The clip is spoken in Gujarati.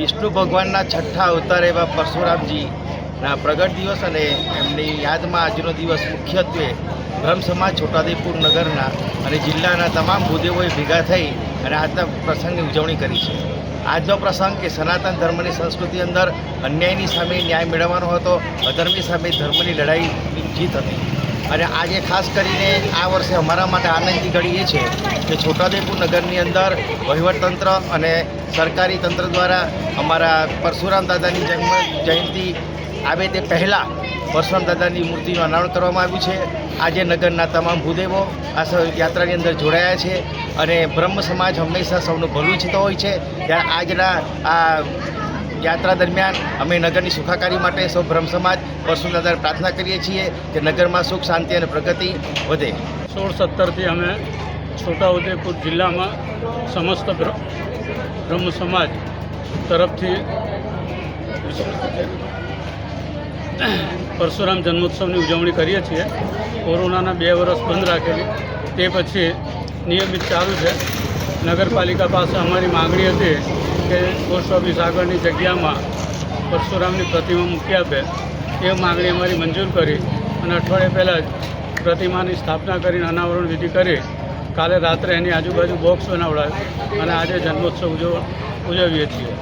વિષ્ણુ ભગવાનના છઠ્ઠા અવતાર એવા પરશુરામજીના પ્રગટ દિવસ અને એમની યાદમાં આજનો દિવસ મુખ્યત્વે બ્રહ્મ સમાજ છોટાઉદેપુર નગરના અને જિલ્લાના તમામ ભૂદેવોએ ભેગા થઈ અને આજના પ્રસંગની ઉજવણી કરી છે. આજનો પ્રસંગ કે સનાતન ધર્મની સંસ્કૃતિ અંદર અન્યાયની સામે ન્યાય મેળવવાનો હતો, અધર્મની સામે ધર્મની લડાઈની જીત હતી. અને આજે ખાસ કરીને આ વર્ષે અમારા માટે આનંદની ઘડી એ છે કે છોટાઉદેપુર નગરની અંદર વહીવટતંત્ર અને સરકારી તંત્ર દ્વારા અમારા પરશુરામ દાદાની જન્મ જયંતિ આવે તે પહેલાં પરશુરામ દાદાની મૂર્તિનું અનાવરણ કરવામાં આવ્યું છે. આજે નગરના તમામ ભૂદેવો આ યાત્રાની અંદર જોડાયા છે અને બ્રહ્મ સમાજ હંમેશા સૌનું ભલું ઈચ્છતો હોય છે. ત્યારે આજના આ યાત્રા દરમિયાન અમે નગરની સુખાકારી માટે સૌ બ્રહ્મ સમાજ પરશુરામ દાદાને પ્રાર્થના કરીએ છીએ કે નગરમાં સુખ, શાંતિ અને પ્રગતિ વધે. 16-17થી અમે છોટાઉદેપુર જિલ્લામાં સમસ્ત બ્રહ્મ સમાજ તરફથી પરશુરામ જન્મોત્સવની ઉજવણી કરીએ છીએ. કોરોનાના 2 વર્ષ બંધ રાખેલી, તે પછી નિયમિત ચાલુ છે. નગરપાલિકા પાસે અમારી માગણી હતી કે પોસ્ટ ઓફિસ આગળની જગ્યામાં પરશુરામની પ્રતિમા મૂકી આપે. એ માગણી અમારી મંજૂર કરી અને અઠવાડિયા પહેલાં જ પ્રતિમાની સ્થાપના કરીને અનાવરણ વિધિ કરી કાલે રાત્રે એની આજુબાજુ બોક્સ બનાવડાવ્યું અને આજે જન્મોત્સવ ઉજવીએ છીએ.